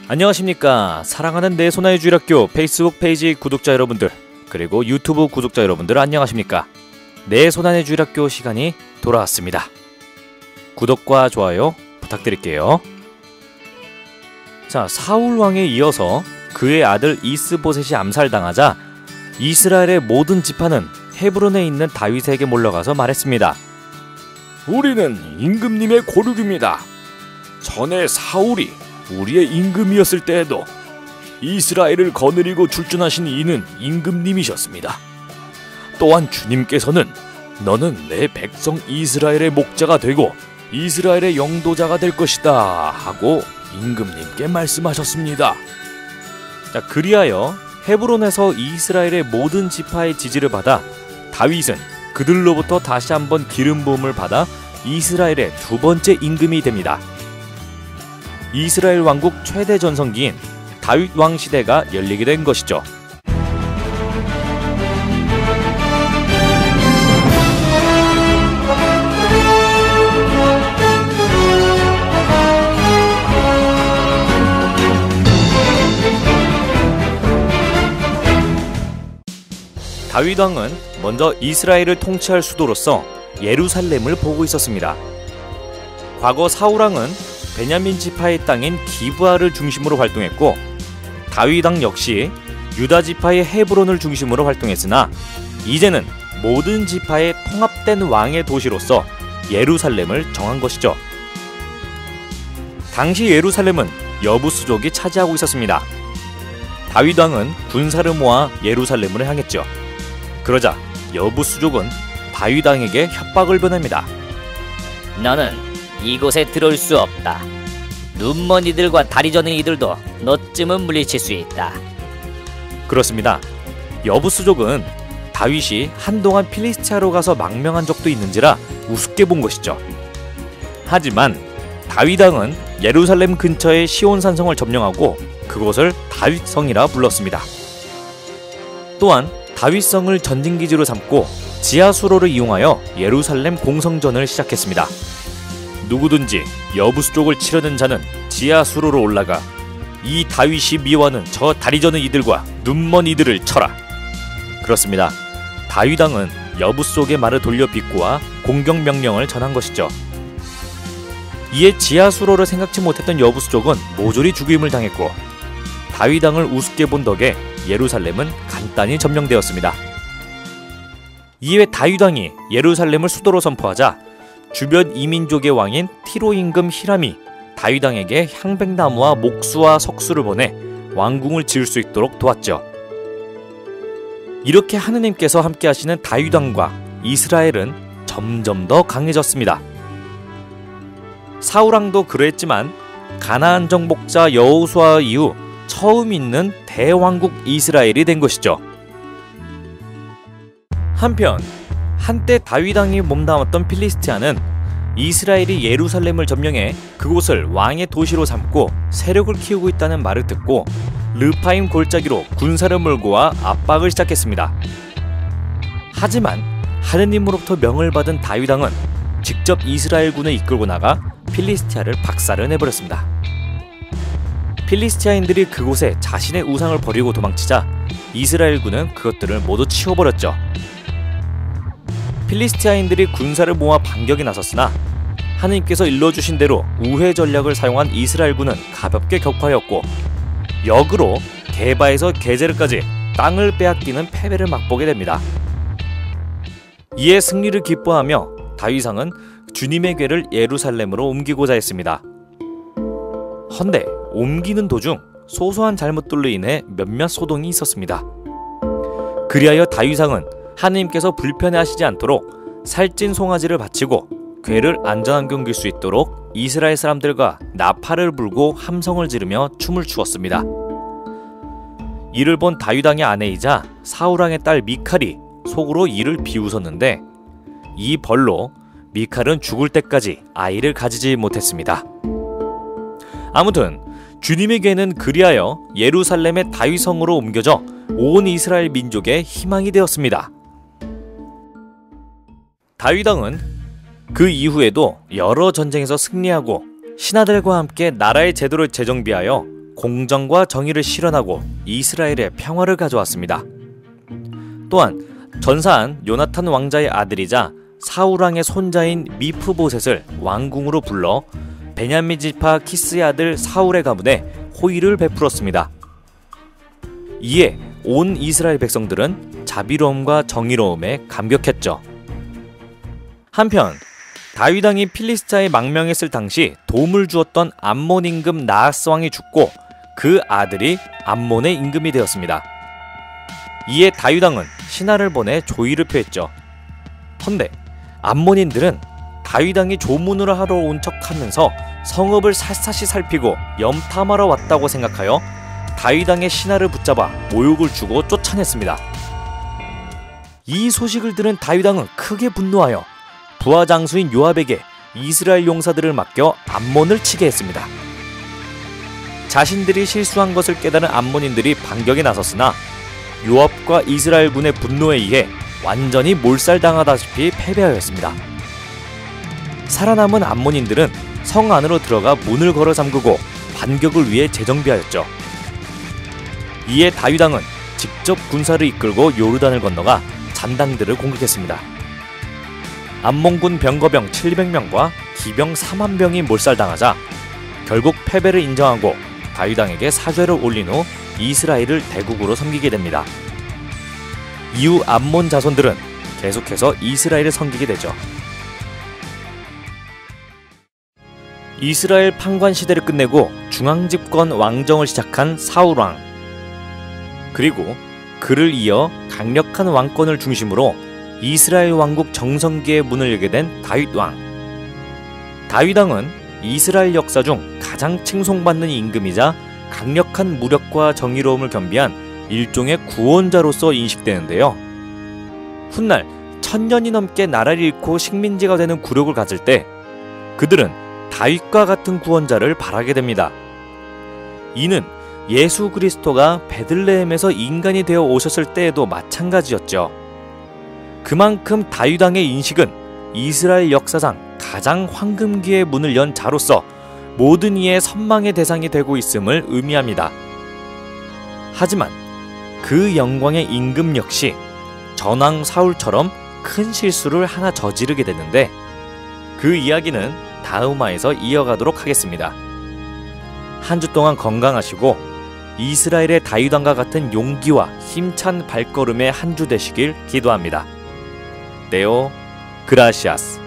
안녕하십니까. 사랑하는 내 손아의 주일학교 페이스북 페이지 구독자 여러분들, 그리고 유튜브 구독자 여러분들 안녕하십니까. 내 손안의 주일학교 시간이 돌아왔습니다. 구독과 좋아요 부탁드릴게요. 자, 사울 왕에 이어서 그의 아들 이스보셋이 암살당하자 이스라엘의 모든 지파는 헤브론에 있는 다윗에게 몰려가서 말했습니다. 우리는 임금님의 고륙입니다. 전에 사울이 우리의 임금이었을 때에도 이스라엘을 거느리고 출전하신 이는 임금님이셨습니다. 또한 주님께서는 너는 내 백성 이스라엘의 목자가 되고 이스라엘의 영도자가 될 것이다 하고 임금님께 말씀하셨습니다. 자, 그리하여 헤브론에서 이스라엘의 모든 지파의 지지를 받아 다윗은 그들로부터 다시 한번 기름 부음을 받아 이스라엘의 두 번째 임금이 됩니다. 이스라엘 왕국 최대 전성기인 다윗 왕 시대가 열리게 된 것이죠. 다윗 왕은 먼저 이스라엘을 통치할 수도로서 예루살렘을 보고 있었습니다. 과거 사울 왕은 베냐민 지파의 땅인 기브아를 중심으로 활동했고, 다윗 왕 역시 유다 지파의 헤브론을 중심으로 활동했으나 이제는 모든 지파의 통합된 왕의 도시로서 예루살렘을 정한 것이죠. 당시 예루살렘은 여부수족이 차지하고 있었습니다. 다윗 왕은 군사를 모아 예루살렘으로 향했죠. 그러자 여부수족은 다윗 왕에게 협박을 보냅니다. 너는 이곳에 들어올 수 없다. 눈먼 이들과 다리 저는 이들도 너쯤은 물리칠 수 있다. 그렇습니다. 여부수족은 다윗이 한동안 필리스티아로 가서 망명한 적도 있는지라 우습게 본 것이죠. 하지만 다윗 왕은 예루살렘 근처의 시온산성을 점령하고 그곳을 다윗성이라 불렀습니다. 또한 다윗성을 전진기지로 삼고 지하수로를 이용하여 예루살렘 공성전을 시작했습니다. 누구든지 여부수족을 치려는 자는 지하수로로 올라가 이 다윗이 미워하는 저 다리 저는 이들과 눈먼 이들을 쳐라. 그렇습니다. 다윗 왕은 여부수족의 말을 돌려 비꼬아 공격 명령을 전한 것이죠. 이에 지하수로를 생각지 못했던 여부수족은 모조리 죽임을 당했고, 다윗 왕을 우습게 본 덕에 예루살렘은 간단히 점령되었습니다. 이에 다윗 왕이 예루살렘을 수도로 선포하자 주변 이민족의 왕인 티로 임금 히람이 다윗 왕에게 향백나무와 목수와 석수를 보내 왕궁을 지을 수 있도록 도왔죠. 이렇게 하느님께서 함께 하시는 다윗 왕과 이스라엘은 점점 더 강해졌습니다. 사울 왕도 그랬지만 가나안 정복자 여호수아 이후 처음 있는 대왕국 이스라엘이 된 것이죠. 한편 한때 다윗 왕이 몸담았던 필리스티아는 이스라엘이 예루살렘을 점령해 그곳을 왕의 도시로 삼고 세력을 키우고 있다는 말을 듣고 르파임 골짜기로 군사를 몰고 와 압박을 시작했습니다. 하지만 하느님으로부터 명을 받은 다윗 왕은 직접 이스라엘군을 이끌고 나가 필리스티아를 박살을 내버렸습니다. 필리스티아인들이 그곳에 자신의 우상을 버리고 도망치자 이스라엘군은 그것들을 모두 치워버렸죠. 필리스티아인들이 군사를 모아 반격에 나섰으나 하느님께서 일러주신 대로 우회 전략을 사용한 이스라엘군은 가볍게 격파하였고, 역으로 게바에서 게제르까지 땅을 빼앗기는 패배를 맛보게 됩니다. 이에 승리를 기뻐하며 다윗 왕은 주님의 궤를 예루살렘으로 옮기고자 했습니다. 헌데 옮기는 도중 소소한 잘못들로 인해 몇몇 소동이 있었습니다. 그리하여 다윗 왕은 하느님께서 불편해하시지 않도록 살찐 송아지를 바치고 궤를 안전하게 옮길 수 있도록 이스라엘 사람들과 나팔을 불고 함성을 지르며 춤을 추었습니다. 이를 본 다윗 왕의 아내이자 사울 왕의 딸 미칼이 속으로 이를 비웃었는데, 이 벌로 미칼은 죽을 때까지 아이를 가지지 못했습니다. 아무튼 주님의 궤는 그리하여 예루살렘의 다윗성으로 옮겨져 온 이스라엘 민족의 희망이 되었습니다. 다윗 왕은 그 이후에도 여러 전쟁에서 승리하고 신하들과 함께 나라의 제도를 재정비하여 공정과 정의를 실현하고 이스라엘의 평화를 가져왔습니다. 또한 전사한 요나탄 왕자의 아들이자 사울 왕의 손자인 미프보셋을 왕궁으로 불러 베냐민 지파 키스의 아들 사울의 가문에 호의를 베풀었습니다. 이에 온 이스라엘 백성들은 자비로움과 정의로움에 감격했죠. 한편 다윗 왕이 필리스타에 망명했을 당시 도움을 주었던 암몬 임금 나하스 왕이 죽고 그 아들이 암몬의 임금이 되었습니다. 이에 다윗 왕은 신하를 보내 조의를 표했죠. 헌데 암몬인들은 다윗 왕이 조문을 하러 온 척하면서 성읍을 샅샅이 살피고 염탐하러 왔다고 생각하여 다윗 왕의 신하를 붙잡아 모욕을 주고 쫓아냈습니다. 이 소식을 들은 다윗 왕은 크게 분노하여 부하 장수인 요압에게 이스라엘 용사들을 맡겨 암몬을 치게 했습니다. 자신들이 실수한 것을 깨달은 암몬인들이 반격에 나섰으나 요압과 이스라엘군의 분노에 의해 완전히 몰살당하다시피 패배하였습니다. 살아남은 암몬인들은 성 안으로 들어가 문을 걸어 잠그고 반격을 위해 재정비하였죠. 이에 다윗 왕은 직접 군사를 이끌고 요르단을 건너가 잔당들을 공격했습니다. 암몬군 병거병 700명과 기병 4만 명이 몰살당하자 결국 패배를 인정하고 다윗 왕에게 사죄를 올린 후 이스라엘을 대국으로 섬기게 됩니다. 이후 암몬 자손들은 계속해서 이스라엘을 섬기게 되죠. 이스라엘 판관 시대를 끝내고 중앙집권 왕정을 시작한 사울 왕. 그리고 그를 이어 강력한 왕권을 중심으로 이스라엘 왕국 정성기의 문을 열게 된 다윗 왕. 다윗 왕은 이스라엘 역사 중 가장 칭송받는 임금이자 강력한 무력과 정의로움을 겸비한 일종의 구원자로서 인식되는데요. 훗날 1000년이 넘게 나라를 잃고 식민지가 되는 굴욕을 가질 때 그들은 다윗과 같은 구원자를 바라게 됩니다. 이는 예수 그리스도가 베들레헴에서 인간이 되어 오셨을 때에도 마찬가지였죠. 그만큼 다윗 왕의 인식은 이스라엘 역사상 가장 황금기의 문을 연 자로서 모든 이의 선망의 대상이 되고 있음을 의미합니다. 하지만 그 영광의 임금 역시 전왕 사울처럼 큰 실수를 하나 저지르게 되는데 그 이야기는 다음화에서 이어가도록 하겠습니다. 한 주 동안 건강하시고 이스라엘의 다윗 왕과 같은 용기와 힘찬 발걸음의 한 주 되시길 기도합니다. 네오 그라시아스.